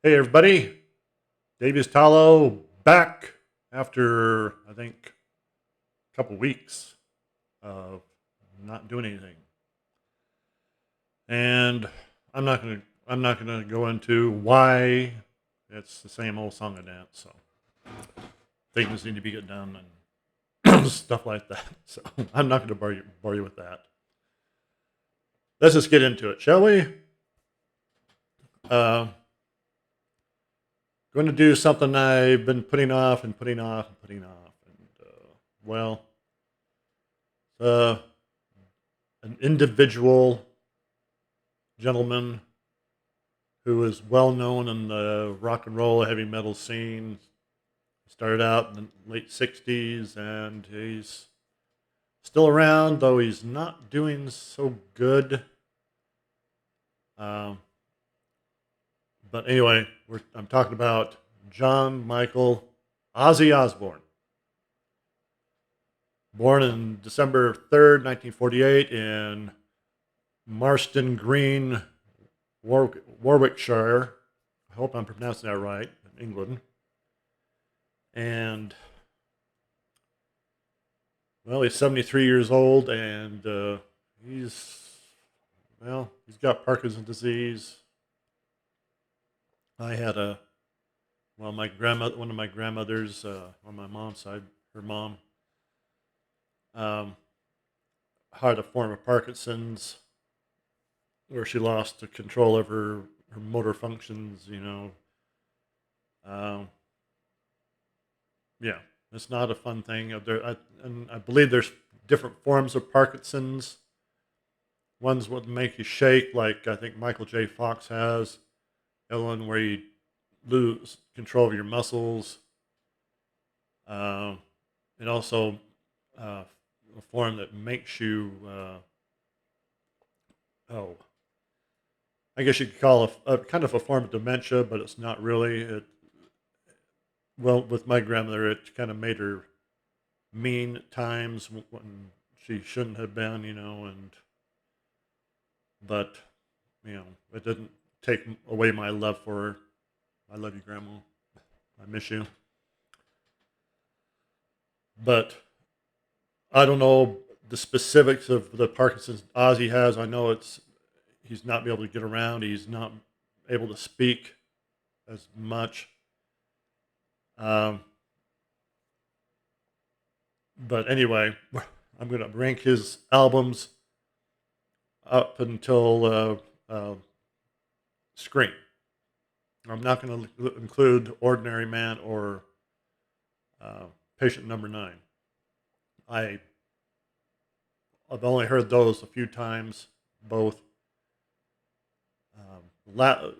Hey everybody, Davies Tallow back after I think a couple weeks of not doing anything, and I'm not gonna go into why. It's the same old song and dance, so things need to be get done and stuff like that. So I'm not gonna bore you with that. Let's just get into it, shall we? Uh, Going to do something I've been putting off and putting off and putting off, and well, uh, an individual gentleman who is well known in the rock and roll heavy metal scene. He started out in the late 60s and he's still around, though he's not doing so good. Um, but anyway, I'm talking about John Michael Ozzy Osbourne. Born on December 3rd, 1948, in Marston Green, Warwickshire. I hope I'm pronouncing that right, in England. And well, he's 73 years old, and he's he's got Parkinson's disease. I had a my grandmother, one of my grandmothers on my mom's side, her mom, um, had a form of Parkinson's where she lost the control of her motor functions. Um, yeah, it's not a fun thing. And I believe there's different forms of Parkinson's. Ones would make you shake, like I think Michael J. Fox has. Ellen, where you lose control of your muscles. Um, and also a form that makes you, oh, I guess you could call a kind of a form of dementia, but it's not really. Well, with my grandmother, it kind of made her mean at times when she shouldn't have been, but, it didn't take away my love for her. I love you, Grandma. I miss you. But I don't know the specifics of the Parkinson's Ozzy has. I know he's not be able to get around. He's not able to speak as much. Um, but anyway, I'm going to rank his albums up until Scream. I'm not going to include Ordinary Man or uh, Patient Number Nine. I I've only heard those a few times, both.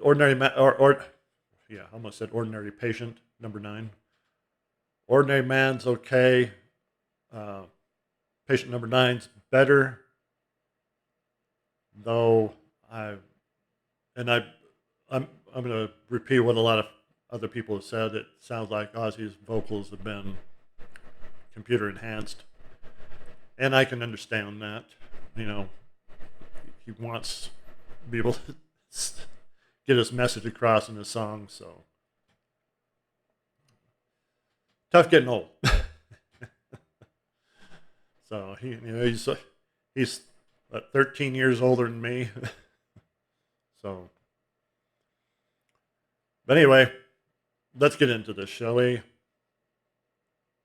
Ordinary Man or yeah, I almost said Ordinary Patient Number Nine. Ordinary Man's okay. Uh, Patient Number Nine's better, though. I and I'm going to repeat what a lot of other people have said. It sounds like Ozzy's vocals have been computer enhanced, and I can understand that. You know, he wants to be able to get his message across in his song. So tough getting old. So he's 13 years older than me. So, but anyway, let's get into this, shall we?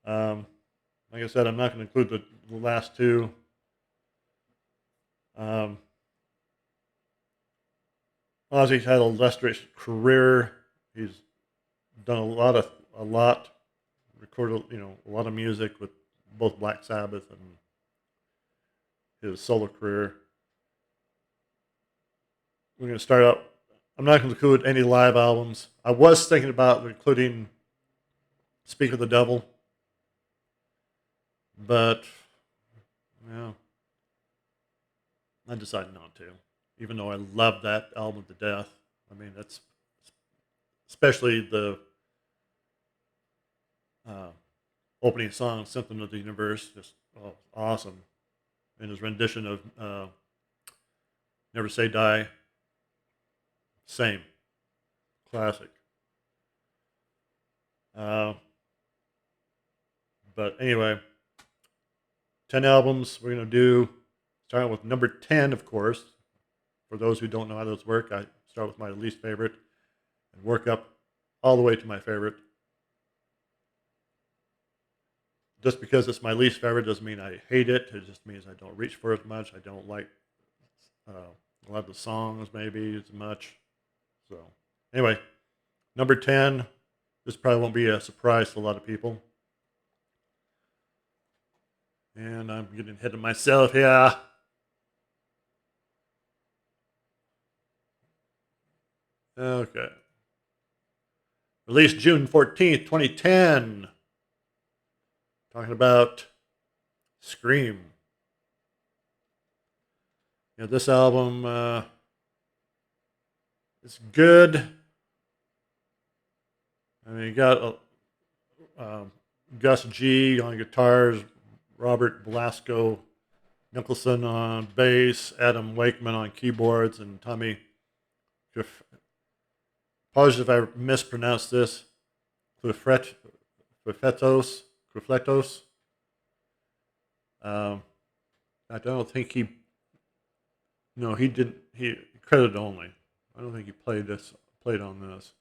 Um, like I said, I'm not going to include the last two. Um, Ozzy's had a illustrious career. He's done a lot, recorded a lot of music with both Black Sabbath and his solo career. We're going to start out. I'm not going to include any live albums. I was thinking about including Speak of the Devil, but yeah, I decided not to. Even though I love that album to death. I mean, that's especially the uh, opening song, "Symptom of the Universe," just awesome. And his rendition of "Never Say Die," same classic. Uh, but anyway, 10 albums we're going to do, starting with number 10, of course. For those who don't know how those work, I start with my least favorite and work up all the way to my favorite. Just because it's my least favorite doesn't mean I hate it. It just means I don't reach for it as much. I don't like a lot of the songs maybe as much. So anyway, number 10. This probably won't be a surprise to a lot of people. And I'm getting ahead of myself here. Okay. Released June 14th, 2010. Talking about Scream. Yeah, this album is good. I mean, you got Gus G on guitars, Robert Blasco Nicholson on bass, Adam Wakeman on keyboards, and Tommy. Apologies if I mispronounced this. Clufetos. I don't think he. No, he didn't. He credit only. I don't think he played on this.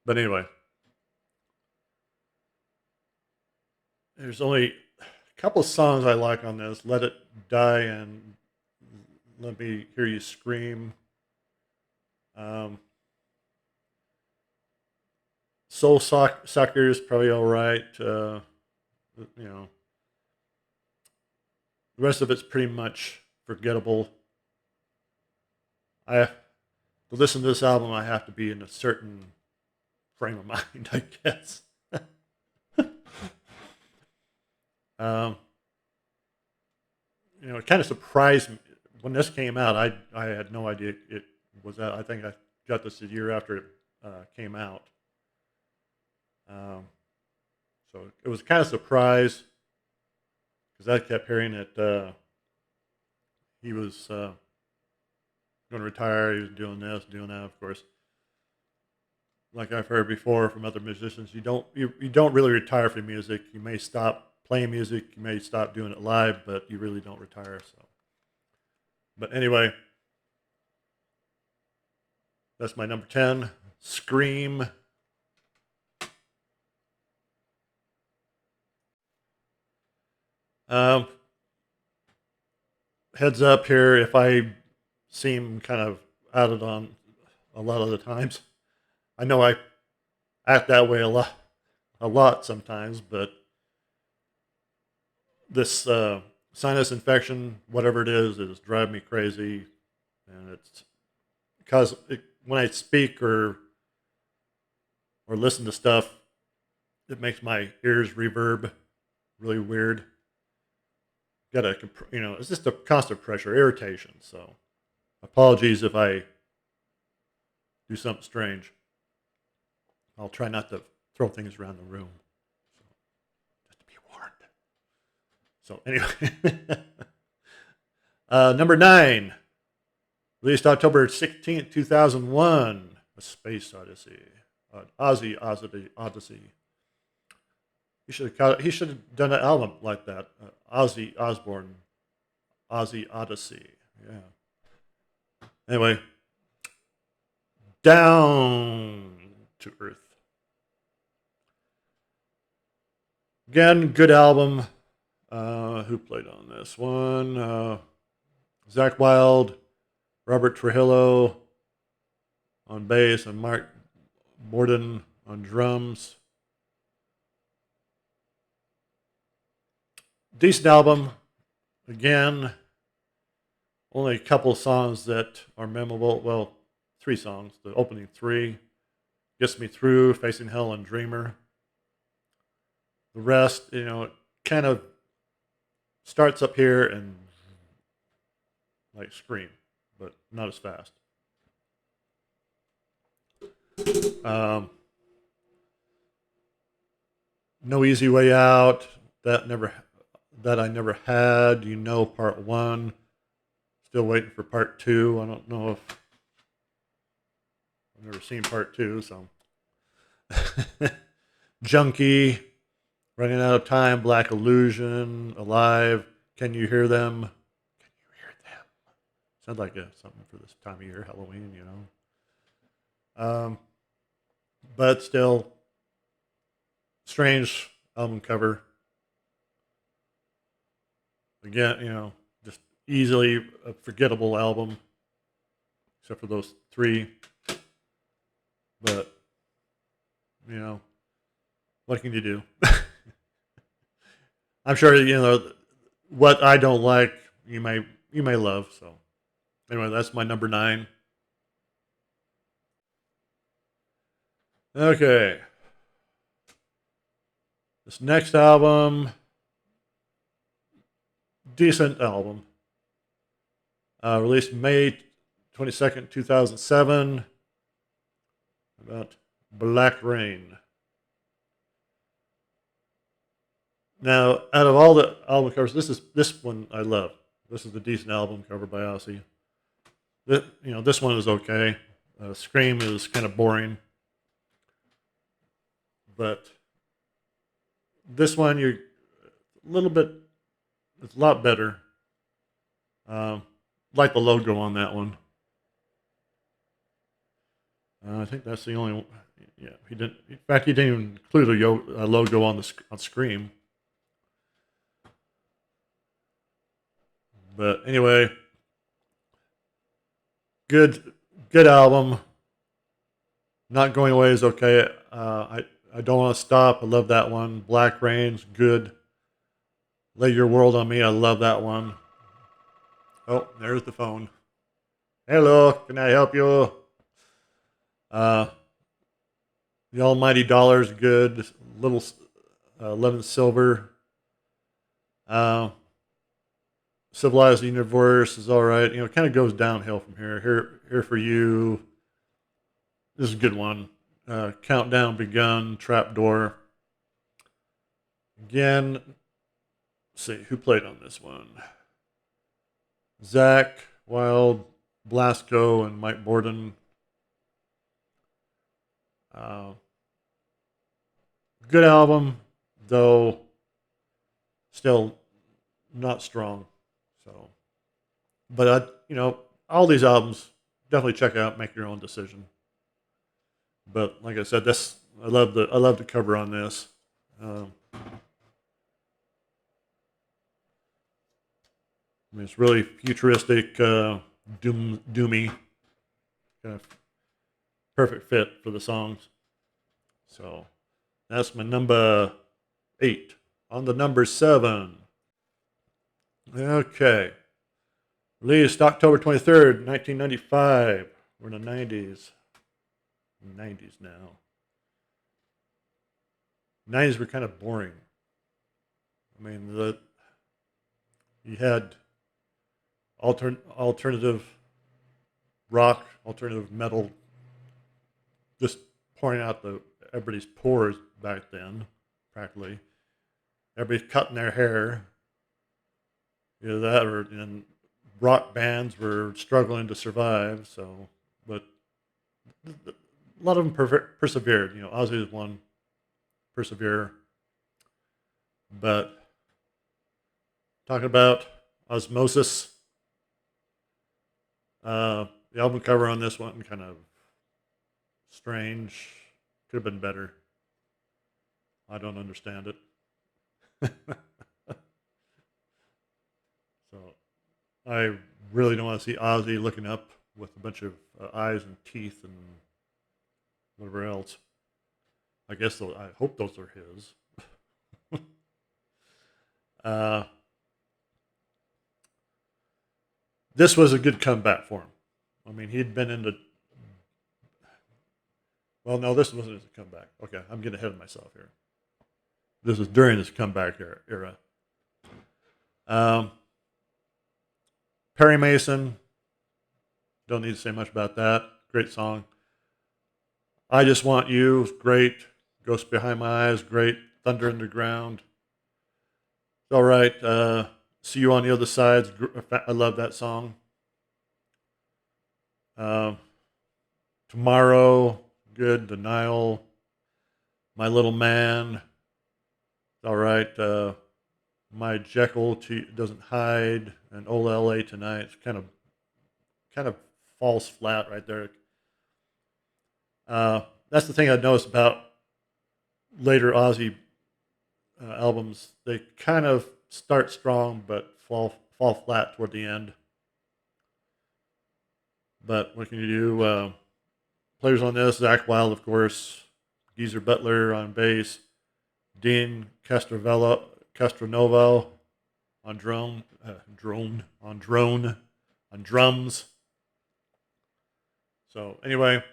But anyway, there's only a couple songs I like on this. Let It Die and Let Me Hear You Scream. Soul Suckers probably all right. You know, the rest of it's pretty much forgettable. To listen to this album, I have to be in a certain frame of mind, I guess. um, it kind of surprised me when this came out. I had no idea it was that. I think I got this a year after it came out. So it was kind of a surprise because I kept hearing that he was going to retire. He was doing this, doing that. Of course, like I've heard before from other musicians, you don't really retire from music. You may stop playing music, you may stop doing it live, but you really don't retire. So, but anyway, that's my number 10. Scream. Um, Heads up here, if I seem kind of out of on a lot of the times, I know I act that way a lot sometimes, but this sinus infection, whatever it is driving me crazy, and it's because when I speak or listen to stuff, it makes my ears reverb really weird. It's just a constant pressure, irritation. So, apologies if I do something strange. I'll try not to throw things around the room. So, just to be warned. So, anyway, number 9, released October 16th, 2001, A Space Odyssey. Ozzy Odyssey. He should have done an album like that. Ozzy Osbourne, Ozzy Odyssey. Yeah. Anyway, Down to Earth. Again, good album. Who played on this one? Zakk Wylde, Robert Trujillo on bass, and Mark Borden on drums. Decent album. Again, only a couple of songs that are memorable. Well, 3 songs. The opening 3, Gets Me Through, Facing Hell, and Dreamer. The rest, it kind of starts up here and like Scream, but not as fast. No Easy Way Out. That I never had. Part 1. Still waiting for part 2. I don't know if I've never seen part 2, so Junkie, Running Out of Time, Black Illusion, Alive, Can You Hear Them? Can you hear them? Sounds like something for this time of year, Halloween, you know. But still, strange album cover. Again, you know, just easily a forgettable album, except for those three. But, you know, what can you do? I'm sure, you know, what I don't like, you may love. So anyway, that's my number 9. Okay. This next album, decent album. Released May 22nd, 2007. About Black Rain. Now, out of all the album covers, this one I love. This is the decent album cover by Ozzy. This one is okay. Scream is kind of boring, but this one you're a little bit. It's a lot better. Um, like the logo on that one. I think that's the only one. Yeah, he didn't. In fact, he didn't even include a logo on on Scream. But anyway, good good album. Not Going Away is okay. I Don't Want to Stop. I love that one. Black Rain's good. Lay Your World on Me. I love that one. Oh, there's the phone. Hello, can I help you? Uh, the Almighty Dollar's good. Little Love and Silver. Uh, Civilized Universe is all right. You know, it kind of goes downhill from here. Here for You. This is a good one. Countdown Begun. Trapdoor. Again, let's see who played on this one. Zach Wild, Blasco, and Mike Borden. Good album, though still not strong. So, but all these albums definitely check out, make your own decision. But like I said, I love the cover on this. I mean, it's really futuristic, doomy, kind of perfect fit for the songs. So that's my number 8. On the number 7. Okay. Released October 23rd, 1995. We're in the 90s. 90s now. 90s were kind of boring. I mean, you had alternative rock, alternative metal, just pouring out everybody's pores back then, practically. Everybody's cutting their hair. And rock bands were struggling to survive. So, but a lot of them persevered. Ozzy is one, persevere. But talking about Osmosis, the album cover on this one kind of strange. Could have been better. I don't understand it. So I really don't want to see Ozzy looking up with a bunch of eyes and teeth and whatever else. I hope those are his. This was a good comeback for him. I mean, he'd been into. Well, no, this wasn't his comeback. Okay, I'm getting ahead of myself here. This was during his comeback era. Perry Mason. Don't need to say much about that. Great song. I Just Want You. Great. Ghost Behind My Eyes. Great. Thunder Underground. All right. See You on the Other Side. I love that song. Tomorrow. Good. Denial. My Little Man. All right. My Jekyll doesn't hide, and Old L.A. Tonight. It's kind of falls flat right there. That's the thing I noticed about later Ozzy albums. They kind of start strong, but fall flat toward the end. But what can you do? Players on this: Zach Wild, of course, Geezer Butler on bass, Dean Castronovo on on drums. So anyway,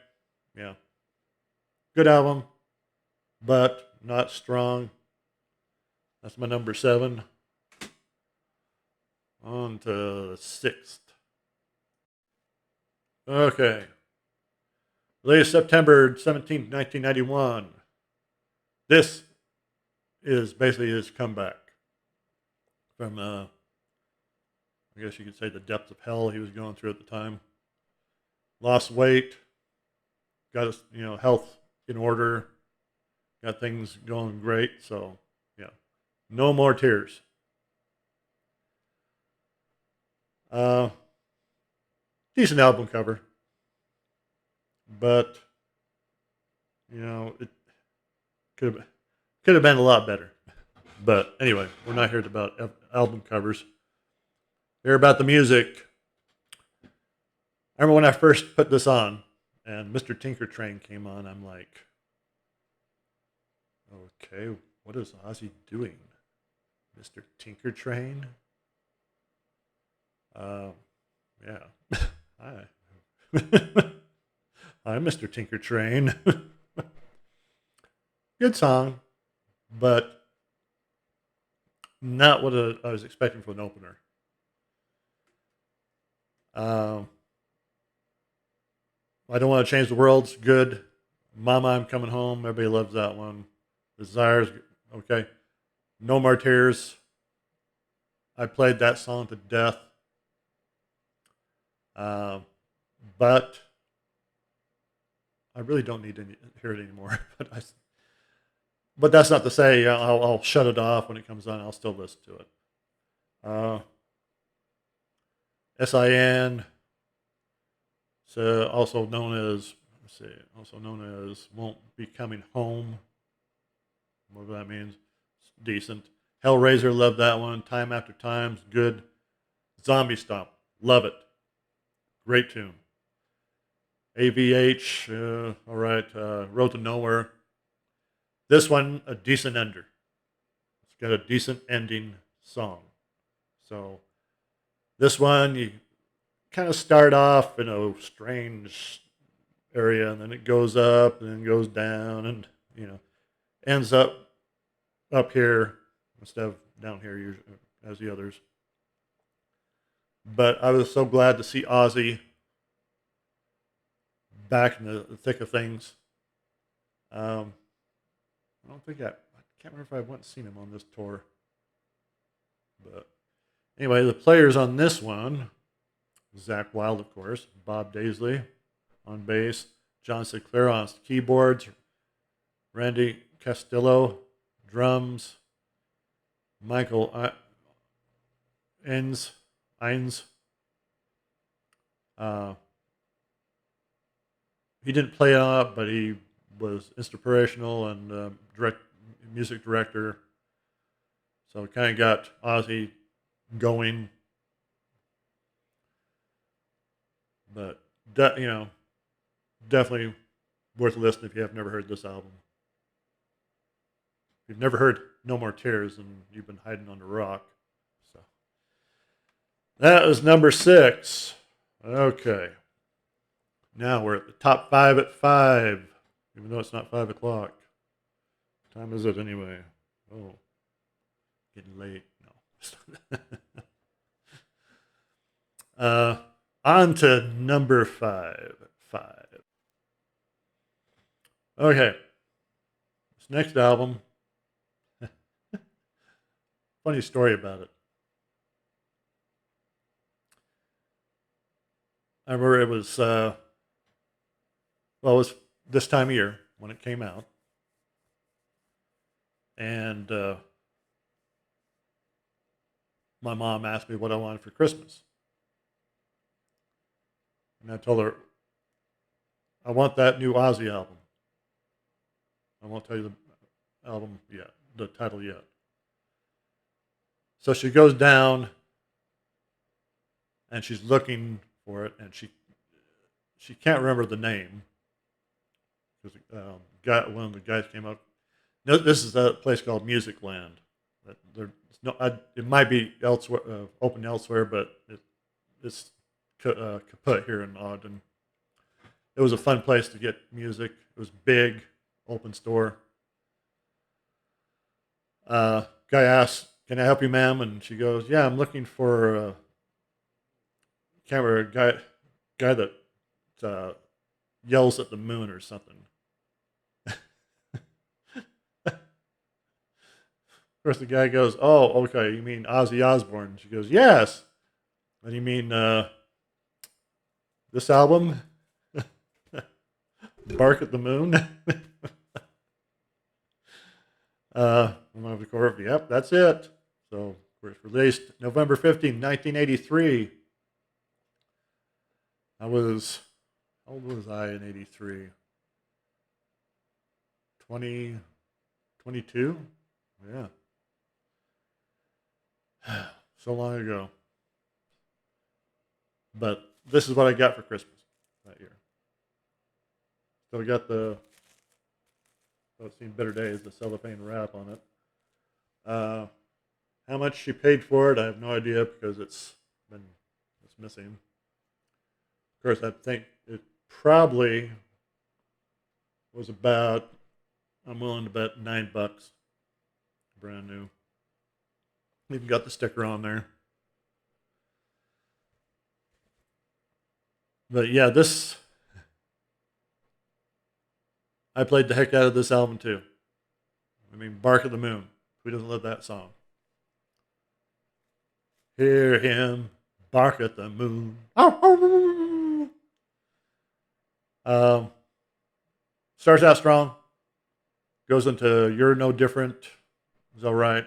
yeah, good album, but not strong. That's my number 7. On to the 6th. Okay. Latest September 17th, 1991. This is basically his comeback from, I guess you could say, the depths of hell he was going through at the time. Lost weight, got his health in order, got things going great. So, yeah, no more tears. Decent album cover, but it could have been a lot better. But anyway, we're not here about album covers. We're about the music. I remember when I first put this on, and Mr. Tinker Train came on. I'm like, okay, what is Ozzy doing, Mr. Tinker Train? Yeah. Hi. Hi, Mr. Tinker Train. Good song, but not what I was expecting for an opener. I Don't Want to Change the World's good. Mama, I'm Coming Home. Everybody loves that one. Desires, okay. No More Tears. I played that song to death. But I really don't need to hear it anymore. But that's not to say I'll shut it off when it comes on. I'll still listen to it. SIN, so also known as Won't Be Coming Home. Whatever that means. It's decent. Hellraiser, love that one. Time After Time's good. Zombie Stomp, love it. Great tune. AVH, all right. Road to Nowhere. This one, a decent ender. It's got a decent ending song. So this one, you kind of start off in a strange area, and then it goes up and then goes down, and ends up here instead of down here usually, as the others. But I was so glad to see Ozzy back in the thick of things. I don't think I can't remember if I went and seen him on this tour. But anyway, the players on this one: Zach Wild, of course, Bob Daisley on bass, John Sinclair on keyboards, Randy Castillo drums, Michael Ines. He didn't play on it, but he was inspirational and music director. So it kind of got Ozzy going. But definitely worth listening if you have never heard this album. If you've never heard No More Tears, and you've been hiding under a rock. So that was number 6. Okay. Now we're at the top 5 at 5, even though it's not 5 o'clock. What time is it anyway? Oh, getting late. No. On to number 5. Okay. This next album, funny story about it. I remember it was, it was this time of year when it came out. And my mom asked me what I wanted for Christmas. And I told her, I want that new Ozzy album. I won't tell you the album yet, the title yet. So she goes down and she's looking for it, and she can't remember the name because one of the guys came up. No, this is a place called Music Land. It might be elsewhere, open elsewhere, but it's kaput here in Ogden. It was a fun place to get music. It was big, open store. Guy asks, "Can I help you, ma'am?" And she goes, "Yeah, I'm looking for camera guy that uh, yells at the moon or something." Of course, the guy goes, "Oh, okay. You mean Ozzy Osbourne?" She goes, "Yes." And you mean this album, "Bark at the Moon"? Of course, yep, that's it. So it was released November 15th, 1983. I was, how old was I in 83? 20, 22? Yeah. So long ago. But this is what I got for Christmas that year. Still got the, I've seen better days, the cellophane wrap on it. Uh, how much she paid for it, I have no idea because it's missing. Of course, I think it probably was about, I'm willing to bet $9, brand new. Even got the sticker on there. But yeah, I played the heck out of this album too. I mean, "Bark at the Moon." Who doesn't love that song? Hear him bark at the moon. Um, Starts out strong, goes into "You're No Different." It's all right.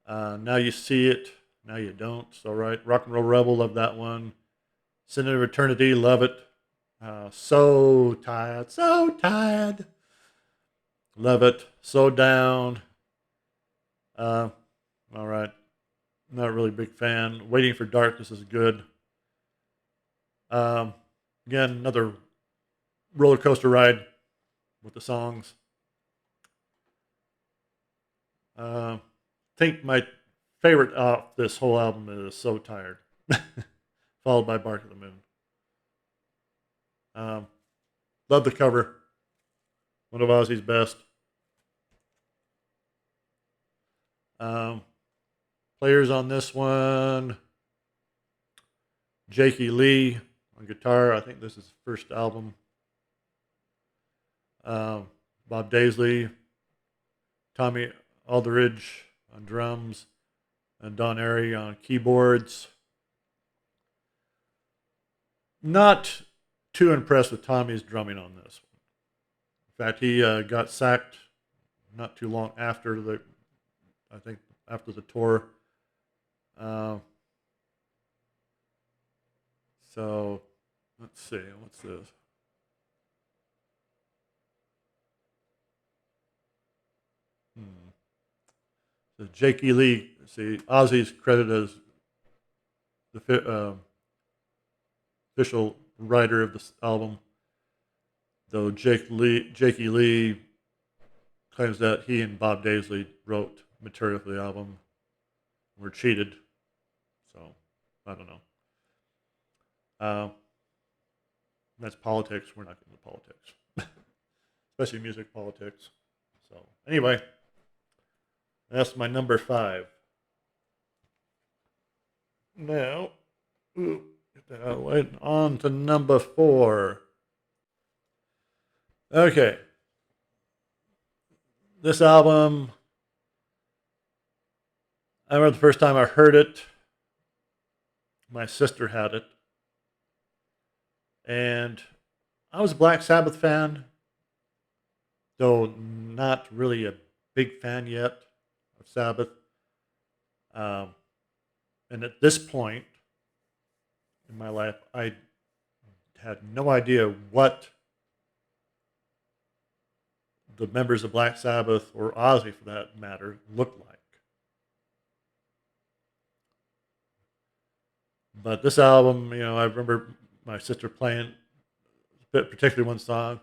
Now You See It, Now You Don't. It's all right. "Rock and Roll Rebel," love that one. "Sin of Eternity," love it. So Tired, So Tired, love it. "So Down," uh, all right. Not really a big fan. "Waiting for Darkness" is good. Um, Again, another roller coaster ride with the songs. I think my favorite off this whole album is "So Tired," followed by "Bark at the Moon." Um, Love the cover. One of Ozzy's best. Um, Players on this one: Jakey Lee on guitar. I think this is his first album. Um, Bob Daisley, Tommy Aldridge on drums, and Don Airy on keyboards. Not too impressed with Tommy's drumming on this one. In fact, he got sacked not too long after I think after the tour. Uh, so let's see, what's this? Hmm. So Jake E. Lee, see, Ozzy's credited as the official writer of this album, though Jake E. Lee claims that he and Bob Daisley wrote material for the album, were cheated. So I don't know. Uh, that's politics. We're not getting into politics, especially music politics. So anyway, that's my number 5. Now, get that out of the way. On to number 4. Okay, this album. I remember the first time I heard it. My sister had it, and I was a Black Sabbath fan, though not really a big fan yet of Sabbath. Um, and at this point in my life, I had no idea what the members of Black Sabbath or Ozzy, for that matter, looked like. But this album, I remember my sister playing, particularly one song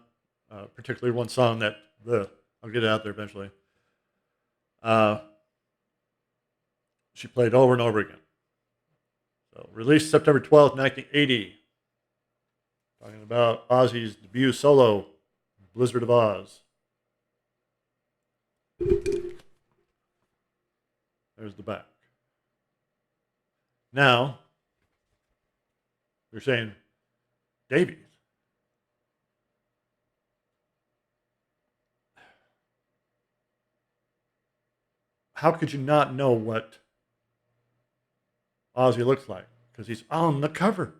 that I'll get it out there eventually. Uh, she played over and over again. So released September 12th, 1980. Talking about Ozzy's debut solo, Blizzard of Oz. There's the back. Now, you're saying, Davies, how could you not know what Ozzy looks like? Because he's on the cover.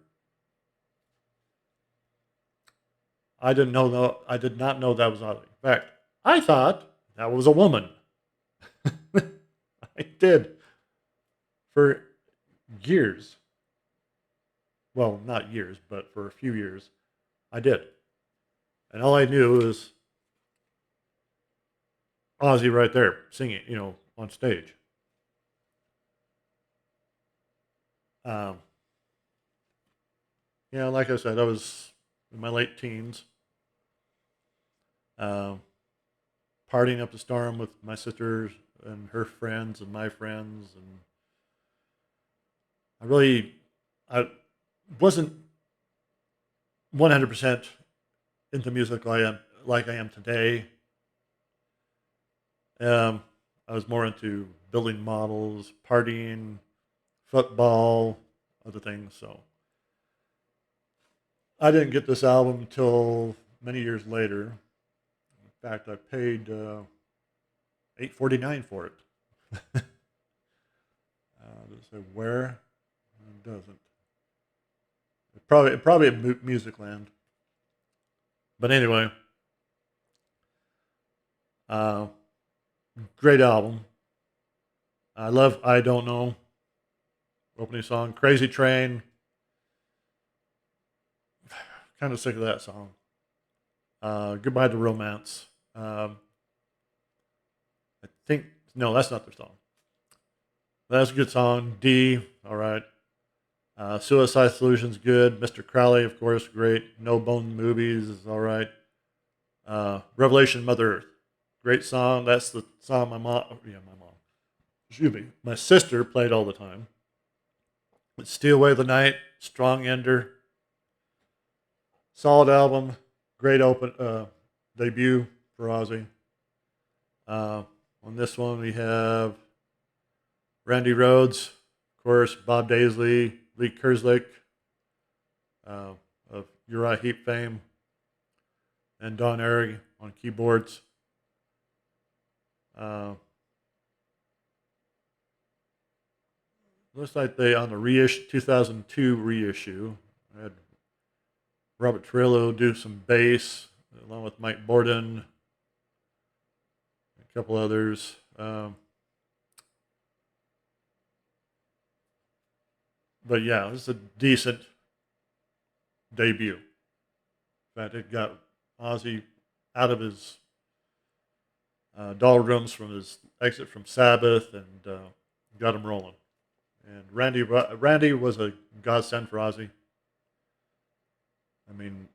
I did not know that was Ozzy. In fact, I thought that was a woman. I did for years. Well, not years, but for a few years, I did. And all I knew was Ozzy right there singing, on stage. Um, like I said, I was in my late teens, um, partying up the storm with my sisters and her friends and my friends, and I wasn't 100% into music like I am today. I was more into building models, partying, football, other things. So I didn't get this album until many years later. In fact, I paid $8.49 for it. Does it say where? It doesn't. Probably at Music Land. But anyway, uh, great album. I love I Don't Know. Opening song, Crazy Train. Kind of sick of that song. Goodbye to Romance. I think, no, that's not their song. That's a good song. D, all right. Suicide Solution's good. Mr. Crowley, of course, great. No Bone Movies is all right. Revelation Mother Earth, great song. That's the song my mom, excuse me, my sister played all the time. Steal Away the Night, strong ender. Solid album, great debut for Ozzy. On this one, we have Randy Rhoads, of course, Bob Daisley, Lee Kerslake of Uriah Heep fame, and Don Airey on keyboards. Looks like they, on the 2002 reissue, had Robert Trujillo do some bass, along with Mike Borden, a couple others. But yeah, this is a decent debut. In fact, it got Ozzy out of his doldrums from his exit from Sabbath and got him rolling. And Randy was a godsend for Ozzy. I mean,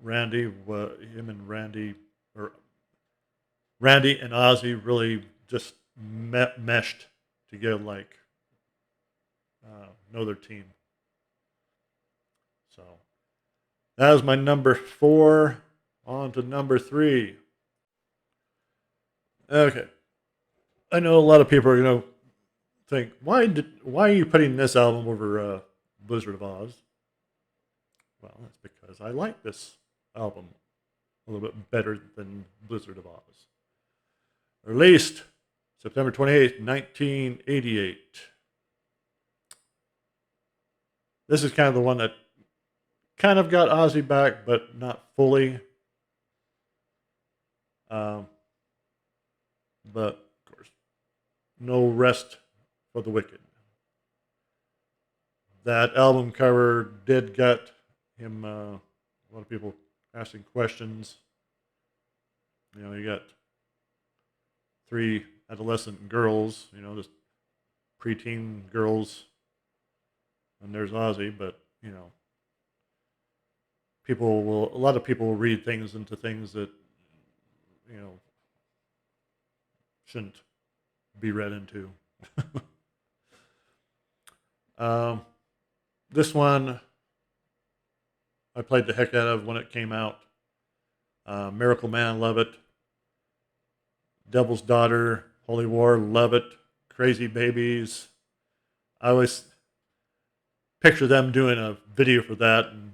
Randy and Ozzy really just meshed together like no other team. So that was my number 4. On to number 3. Okay, I know a lot of people are going to think, why are you putting this album over Blizzard of Oz? Well, that's because I like this album a little bit better than Blizzard of Oz. Released September 28th, 1988. This is kind of the one that kind of got Ozzy back, but not fully. but of course, no rest for the wicked. That album cover did get him a lot of people asking questions. You know, you got three adolescent girls, you know, just preteen girls, and there's Ozzy, but you know, a lot of people will read things into things that you know shouldn't be read into. um, this one I played the heck out of when it came out. Miracle Man, love it. Devil's Daughter, Holy War, love it. Crazy Babies. I always picture them doing a video for that and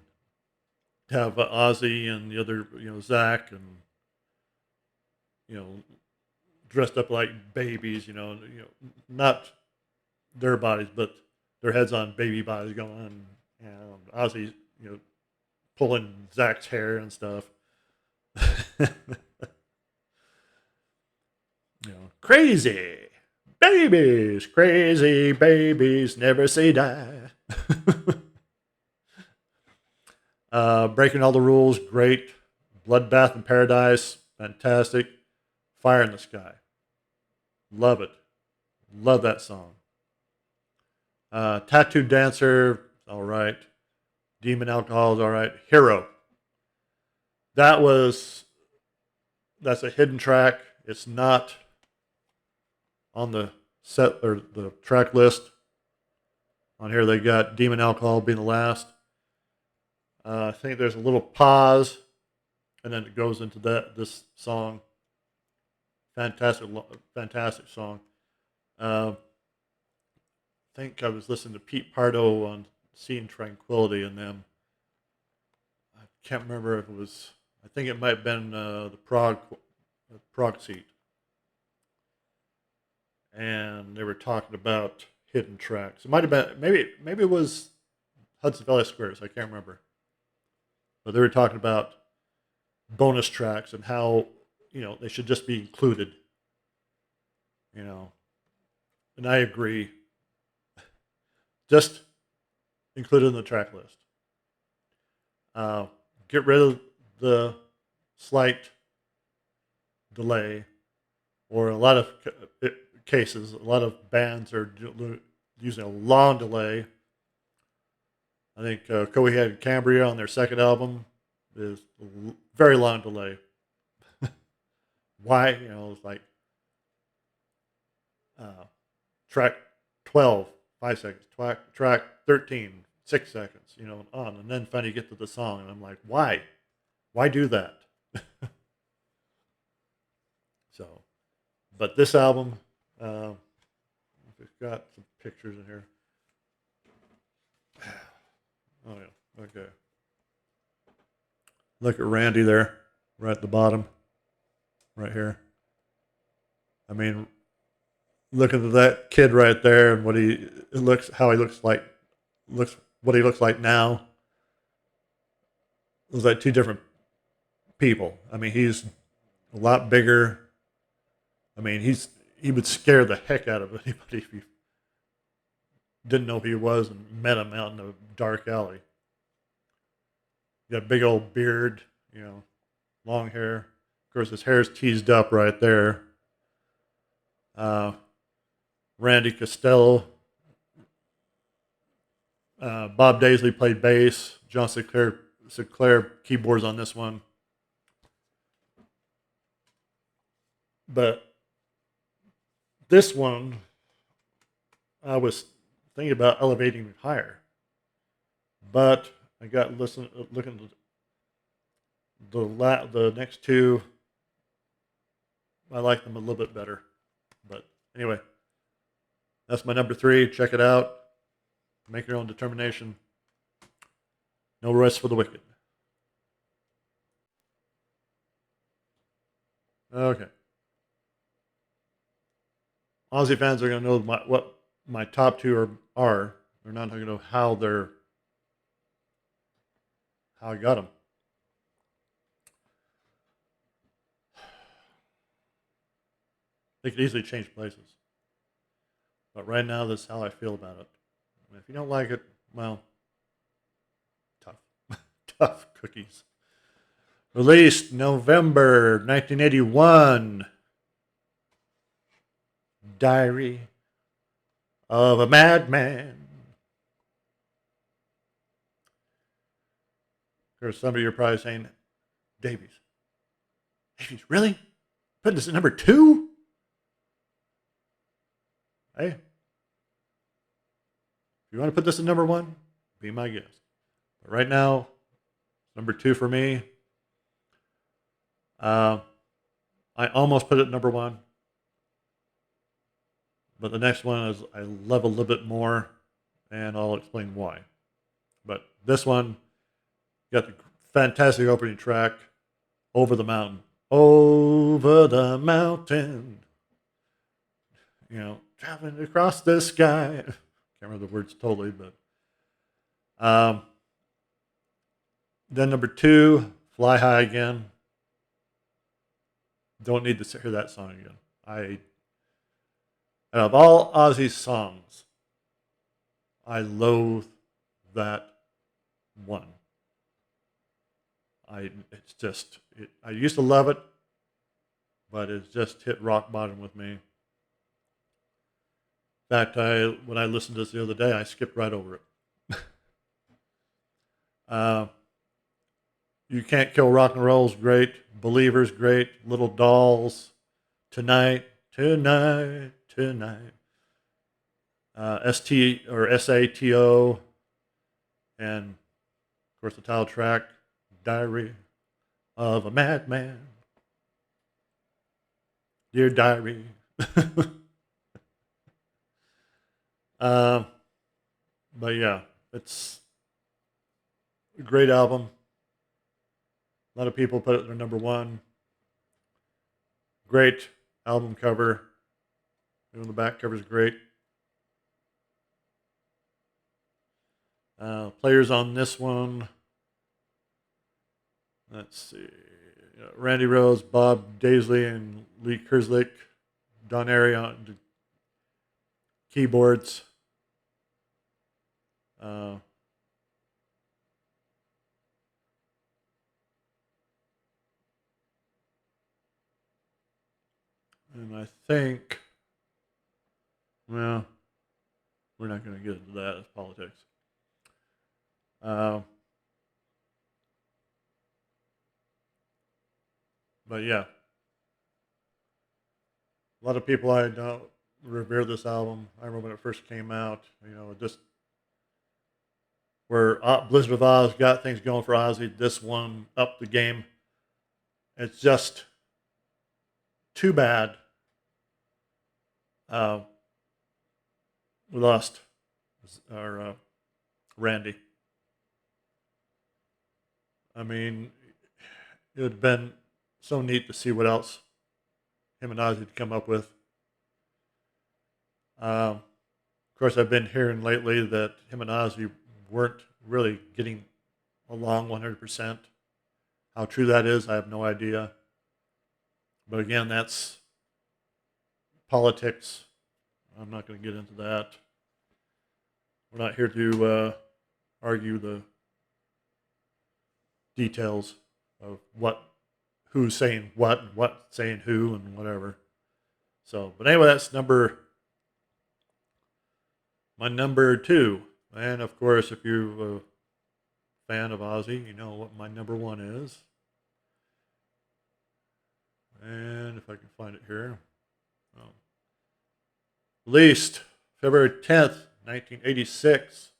have Ozzy and the other, you know, Zach and, you know, dressed up like babies, you know, not their bodies, but their heads on baby bodies going, and Ozzy, you know, pulling Zach's hair and stuff. You know, crazy babies, never say die. Breaking All the Rules, great. Bloodbath in Paradise, fantastic. Fire in the Sky, love it. Love that song. Tattooed Dancer, all right. Demon Alcohol is all right. Hero, that was that's a hidden track. It's not on the set or the track list. On here they got Demon Alcohol being the last. I think there's a little pause, and then it goes into this song. Fantastic, fantastic song. I think I was listening to Pete Pardo on Seeing Tranquility and them. I can't remember if it was. I think it might have been the Prague seat, and they were talking about hidden tracks. It might have been maybe it was Hudson Valley Squares. I can't remember, but they were talking about bonus tracks and how they should just be included. You know, and I agree. Just include it in the track list. Get rid of the slight delay, or a lot of cases, a lot of bands are using a long delay. I think Coheed Cambria on their second album is a very long delay. Why? It's like track 12, 5 seconds, track 13, 6 seconds, on. And then finally get to the song, and I'm like, why? Why do that? So, but this album, we've got some pictures in here. Oh, yeah. Okay. Look at Randy there, right at the bottom, right here. I mean, look at that kid right there and how he looks like, what he looks like now. It was like two different people. I mean, he's a lot bigger. I mean, he would scare the heck out of anybody if you didn't know who he was and met him out in a dark alley. Got a big old beard, long hair. Of course, his hair's teased up right there. Randy Costello. Bob Daisley played bass. John Sinclair keyboards on this one. But this one, I was thinking about elevating higher. But I got looking at the next two. I like them a little bit better. But anyway, that's my number 3. Check it out. Make your own determination. No rest for the wicked. Okay. Ozzy fans are going to know what my top 2 are. They're not going to know how I got them. They could easily change places. But right now, this is how I feel about it. And if you don't like it, well, tough. Tough cookies. Released November 1981. Diary of a Madman. There's some of you are probably saying, Davies, really? Putting this at number 2? Hey, if you want to put this at number 1, be my guest. But right now, number 2 for me. I almost put it at number 1. But the next one is I love a little bit more, and I'll explain why. But this one got the fantastic opening track, Over the Mountain. Over the mountain. You know, traveling across the sky. Can't remember the words totally, but then number 2, Fly High Again. Don't need to hear that song again. Out of all Ozzy's songs, I loathe that one. I used to love it, but it's just hit rock bottom with me. In fact, when I listened to this the other day, I skipped right over it. You Can't Kill Rock and Roll's great. Believer's great. Little Dolls. Tonight. SATO. And, of course, the title track, Diary of a Madman. Dear Diary. But yeah, it's a great album. A lot of people put it their number 1. Great album cover. Even the back cover is great. Players on this one. Let's see. Randy Rhoads, Bob Daisley, and Lee Kerslick. Don Airy on the keyboards. And I think, well, we're not going to get into that. It's politics. But yeah, a lot of people I don't revere this album. I remember when it first came out, just where Blizzard of Oz got things going for Ozzy, this one upped the game. It's just too bad we lost our Randy. I mean, it would have been so neat to see what else him and Ozzy had come up with. Of course, I've been hearing lately that him and Ozzy weren't really getting along 100%. How true that is, I have no idea. But again, that's politics. I'm not going to get into that. We're not here to argue the details of who's saying what saying who, and whatever. So, but anyway, that's my number 2. And of course, if you're a fan of Ozzy, you know what my number 1 is. And if I can find it here. Released February 10th, 1986.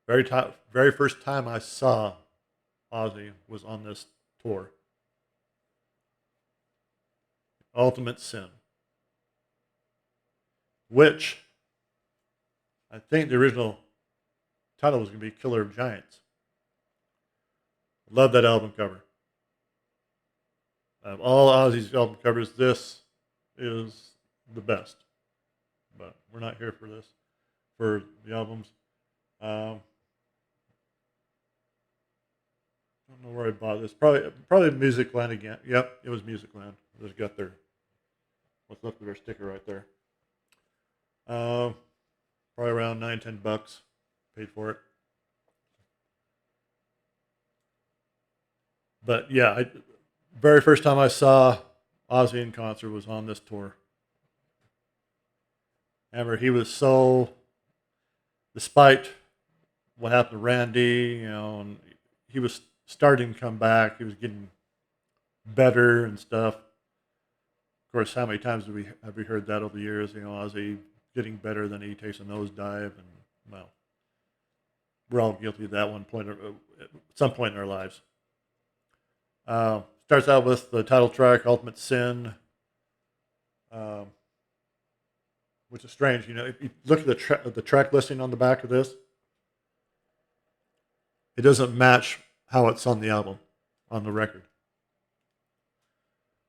Very first time I saw Ozzy was on this tour. Ultimate Sin. Which I think the original title was going to be Killer of Giants. Love that album cover. Of all Ozzy's album covers, this is the best. But we're not here for this, for the albums. I don't know where I bought this. Probably Musicland again. Yep, it was Musicland. They got their what's left of their sticker right there. Uh, Probably around $9-10 paid for it. But yeah, very first time I saw Ozzy in concert was on this tour. Remember, he was so, despite what happened to Randy, and he was starting to come back. He was getting better and stuff. Of course, how many times have we heard that over the years? Ozzy getting better, then he takes a nosedive, and well, we're all guilty of that one point at some point in our lives. Starts out with the title track, "Ultimate Sin," which is strange. If you look at the track listing on the back of this, it doesn't match how it's on the album, on the record,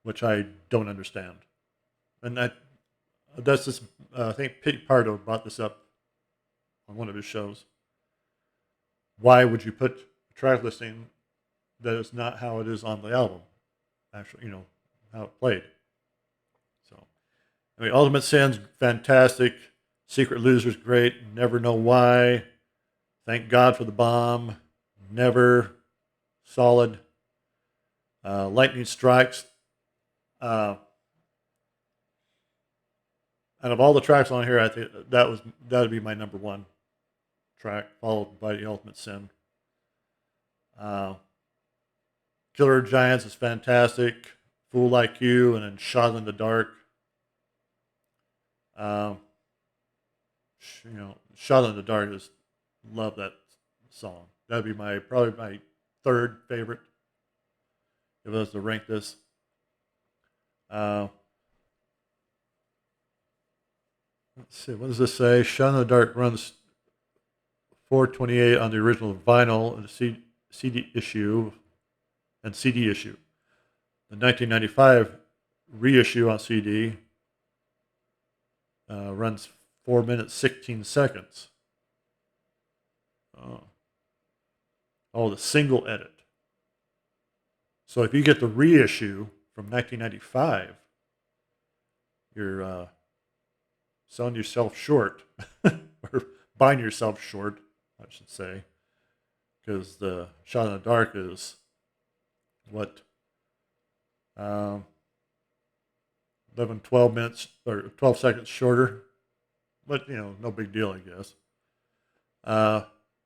which I don't understand. And that's just, I think Pete Pardo brought this up on one of his shows. Why would you put a track listing that is not how it is on the album? Actually, how it played. So, Ultimate Sin's fantastic. Secret Loser's great. Never Know Why. Thank God for the Bomb. Never. Solid. Lightning Strikes. Out of all the tracks on here, I think that would be my number one track, followed by The Ultimate Sin. Killer Giants is fantastic. Fool Like You, and then Shot in the Dark. Shot in the Dark love that song. That'd be probably my third favorite if I was to rank this. Let's see, what does this say? Shot in the Dark runs 428 on the original vinyl and CD issue. The 1995 reissue on CD runs 4 minutes 16 seconds. The single edit. So if you get the reissue from 1995, you're selling yourself short, or buying yourself short, I should say, because the Shot in the Dark is what, 11, 12 minutes or 12 seconds shorter, but no big deal, I guess.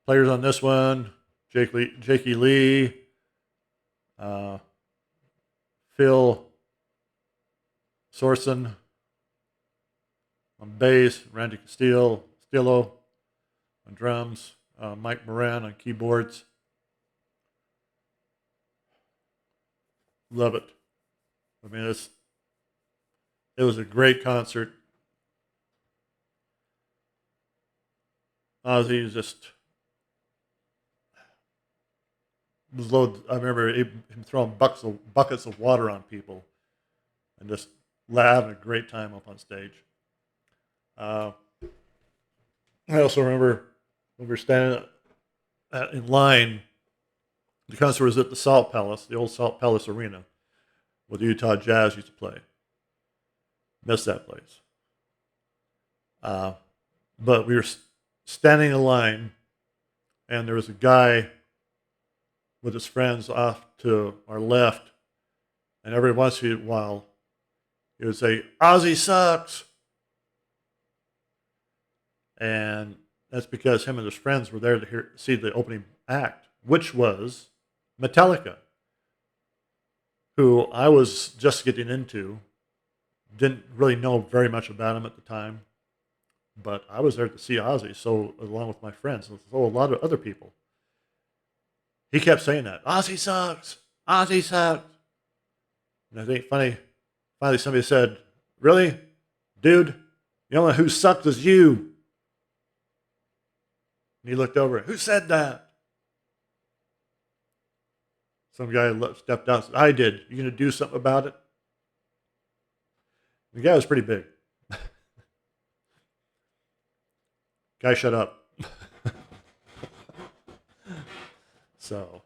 Players on this one: Jakey Lee, Phil Sorson on bass, Randy Castillo on drums, Mike Moran on keyboards. Love it. It was a great concert. Ozzy I remember him throwing buckets of water on people and just having a great time up on stage. I also remember when we were standing in line. The concert was at the Salt Palace, the old Salt Palace Arena, where the Utah Jazz used to play. Missed that place. But we were standing in line, and there was a guy with his friends off to our left, and every once in a while, he would say, "Ozzy sucks!" And that's because him and his friends were there to see the opening act, which was Metallica, who I was just getting into. Didn't really know very much about him at the time, but I was there to see Ozzy, so along with my friends, and so a lot of other people. He kept saying that, "Ozzy sucks! Ozzy sucks!" And I think finally somebody said, "Really? Dude, the only who sucked is you." And he looked over, "Who said that?" Some guy stepped out and said, "I did. You going to do something about it?" The guy was pretty big. Guy, shut up. So,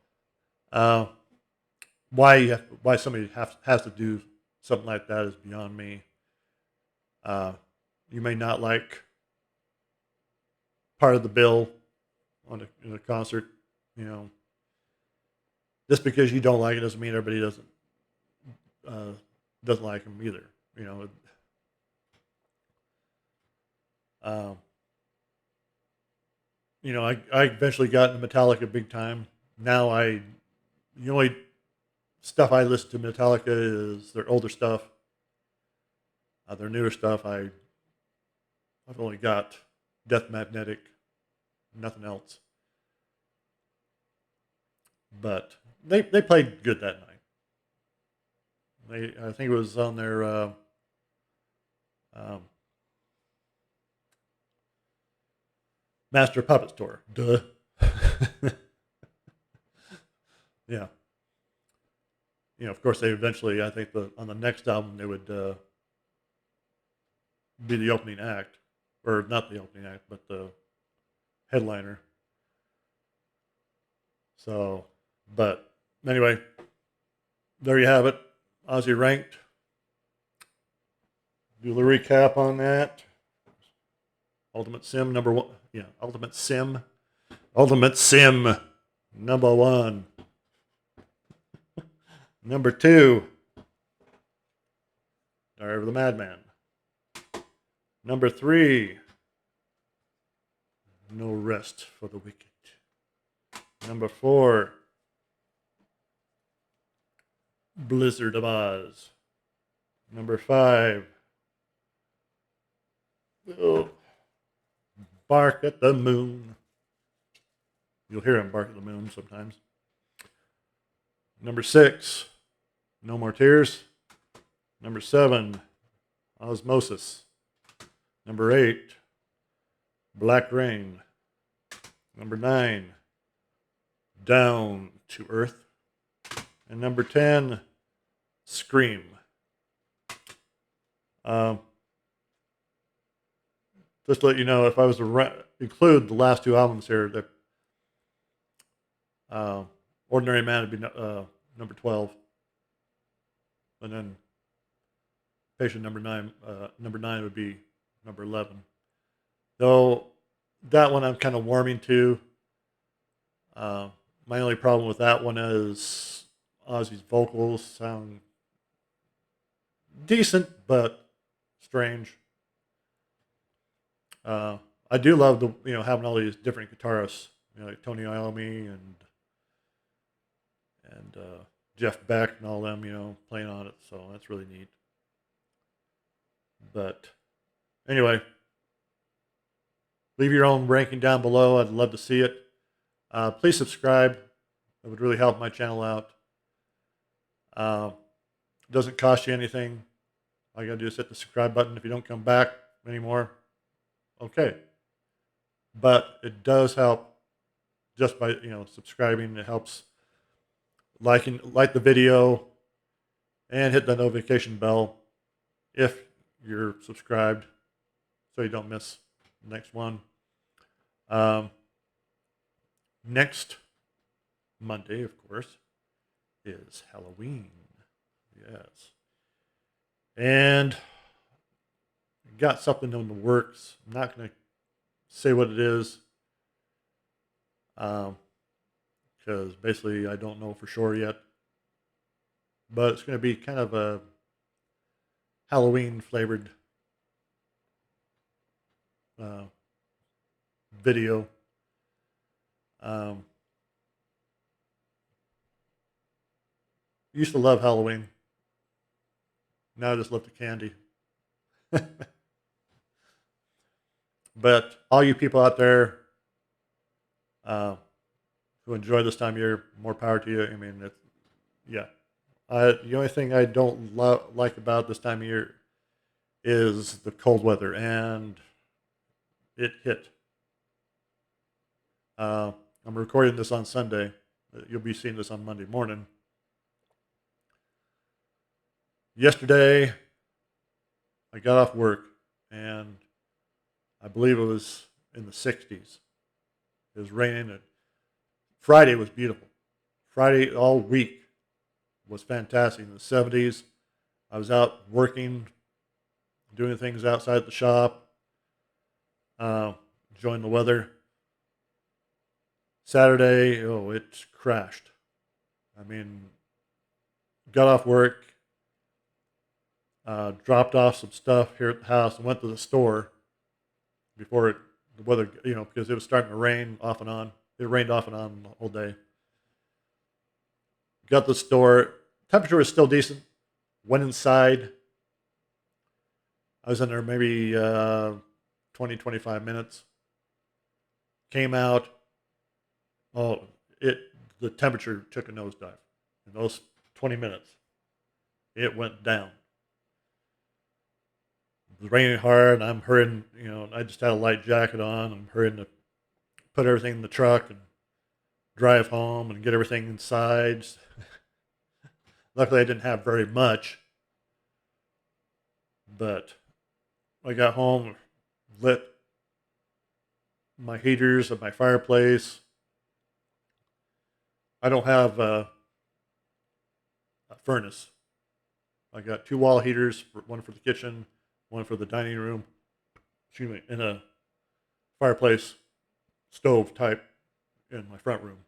why somebody has to do something like that is beyond me. Uh, you may not like part of the bill in a concert. You know, just because you don't like it doesn't mean everybody uh, doesn't like them either. You know, um, I eventually got into Metallica big time. Now the only stuff I listen to Metallica is their older stuff. Their newer stuff, I've only got Death Magnetic, nothing else. But they played good that night. I think it was on their um, Master Puppets tour. Duh. Yeah. Of course, they eventually, I think, on the next album, they would be the opening act, or not the opening act, but the headliner. So, but anyway, there you have it. Ozzy ranked. Do the recap on that. Ultimate Sim number one. Yeah, Ultimate Sim. Ultimate Sim number one. Number two, Diary of the Madman. Number three, No Rest for the Wicked. Number four, Blizzard of Oz. Number five, oh, Bark at the Moon. You'll hear him bark at the moon sometimes. Number six, No More Tears. Number seven, Osmosis. Number eight, Black Rain. Number nine, Down to Earth. And number 10, Scream. Just to let you know, if I was to include the last two albums here, that Ordinary Man would be number 12. And then Patient number 9 would be number 11. Though that one I'm kind of warming to. My only problem with that one is Ozzy's vocals sound decent, but strange. I do love having all these different guitarists, like Tony Iommi and Jeff Beck and all them, playing on it. So that's really neat. But anyway, leave your own ranking down below. I'd love to see it. Please subscribe. It would really help my channel out. It doesn't cost you anything. All you gotta do is hit the subscribe button. If you don't come back anymore, okay. But it does help just by subscribing. It helps like the video and hit the notification bell if you're subscribed, so you don't miss the next one. Next Monday, of course, is Halloween. Yes. And got something in the works. I'm not going to say what it is, because basically I don't know for sure yet. But it's going to be kind of a Halloween flavored video. Used to love Halloween. Now I just love the candy. But all you people out there who enjoy this time of year, more power to you. I mean, yeah. The only thing I don't like about this time of year is the cold weather, and it hit. I'm recording this on Sunday. You'll be seeing this on Monday morning. Yesterday, I got off work, and I believe it was in the 60s. It was raining. And Friday was beautiful. Friday all week was fantastic. In the 70s, I was out working doing things outside the shop, uh, enjoying the weather. Saturday, oh, it crashed. I mean, got off work, dropped off some stuff here at the house, and went to the store before the weather, because it was starting to rain off and on. It rained off and on the whole day. Got to the store. Temperature was still decent. Went inside. I was in there maybe 20, 25 minutes. Came out. Oh, the temperature took a nosedive. In those 20 minutes, it went down. It was raining hard, and I'm hurrying, I just had a light jacket on. I'm hurrying to put everything in the truck and drive home and get everything inside. Luckily, I didn't have very much, but I got home, lit my heaters of my fireplace. I don't have a furnace. I got 2 wall heaters, one for the kitchen, one for the dining room, excuse me, and a fireplace stove type in my front room.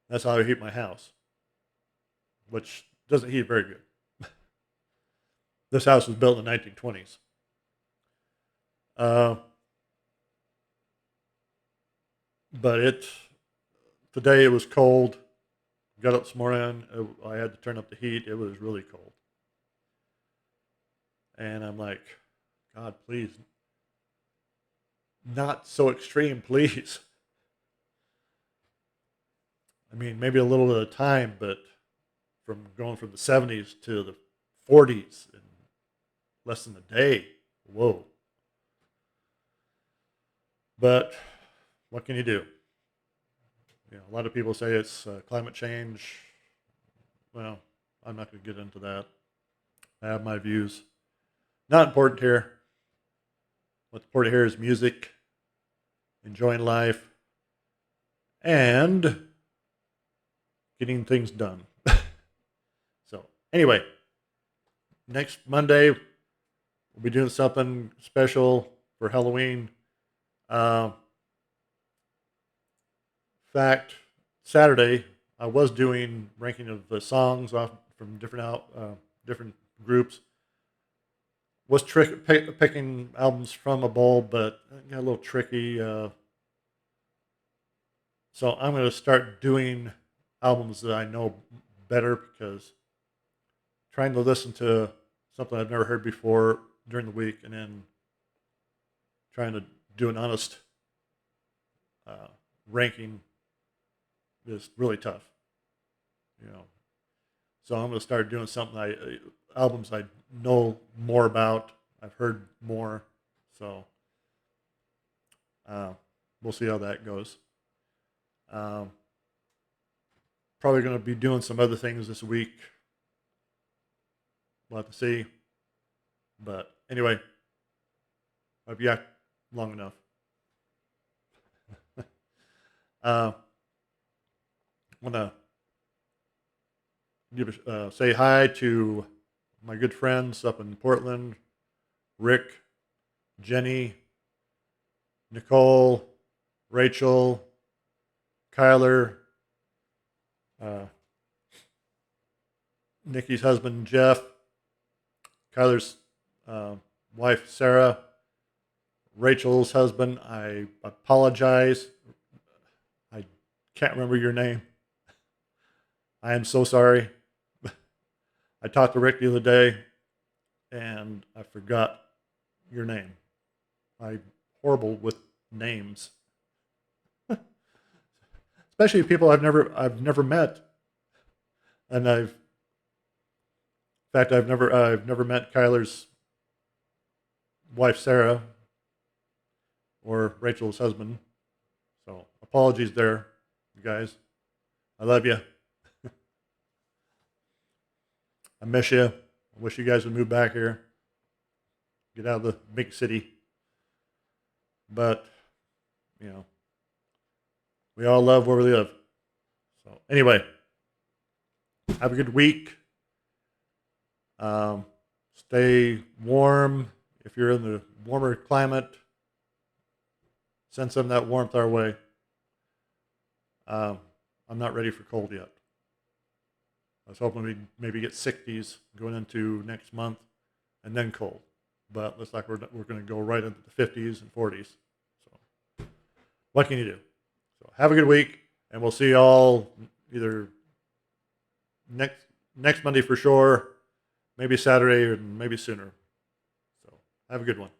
That's how I heat my house, which doesn't heat very good. This house was built in the 1920s. Uh, but today it was cold. Got up this morning. I had to turn up the heat. It was really cold. And I'm like, God, please, not so extreme, please. I mean, maybe a little bit of time, but from going from the 70s to the 40s in less than a day, whoa. But what can you do? A lot of people say it's climate change. Well, I'm not going to get into that. I have my views. Not important here. What's important here is music, enjoying life, and getting things done. So, anyway, next Monday, we'll be doing something special for Halloween. In fact, Saturday, I was doing ranking of the songs off from different groups. Was picking albums from a bowl, but it got a little tricky. So I'm going to start doing albums that I know better, because trying to listen to something I've never heard before during the week and then trying to do an honest ranking is really tough. So I'm going to start doing something albums I know more about. I've heard more. So we'll see how that goes. Probably going to be doing some other things this week. We'll have to see. But anyway, I've yacked long enough. I want to say hi to my good friends up in Portland, Rick, Jenny, Nicole, Rachel, Kyler, Nikki's husband, Jeff, Kyler's wife, Sarah, Rachel's husband. I apologize. I can't remember your name. I am so sorry. I talked to Rick the other day, and I forgot your name. I'm horrible with names, especially people I've never met, and in fact I've never met Kyler's wife Sarah or Rachel's husband. So apologies there, you guys. I love you. I miss you. I wish you guys would move back here. Get out of the big city. But, we all love where we live. So anyway, have a good week. Stay warm. If you're in the warmer climate, send some of that warmth our way. I'm not ready for cold yet. I was hoping we'd maybe get 60s going into next month and then cold. But looks like we're going to go right into the 50s and 40s. So what can you do? So have a good week, and we'll see y'all either next Monday for sure, maybe Saturday, or maybe sooner. So have a good one.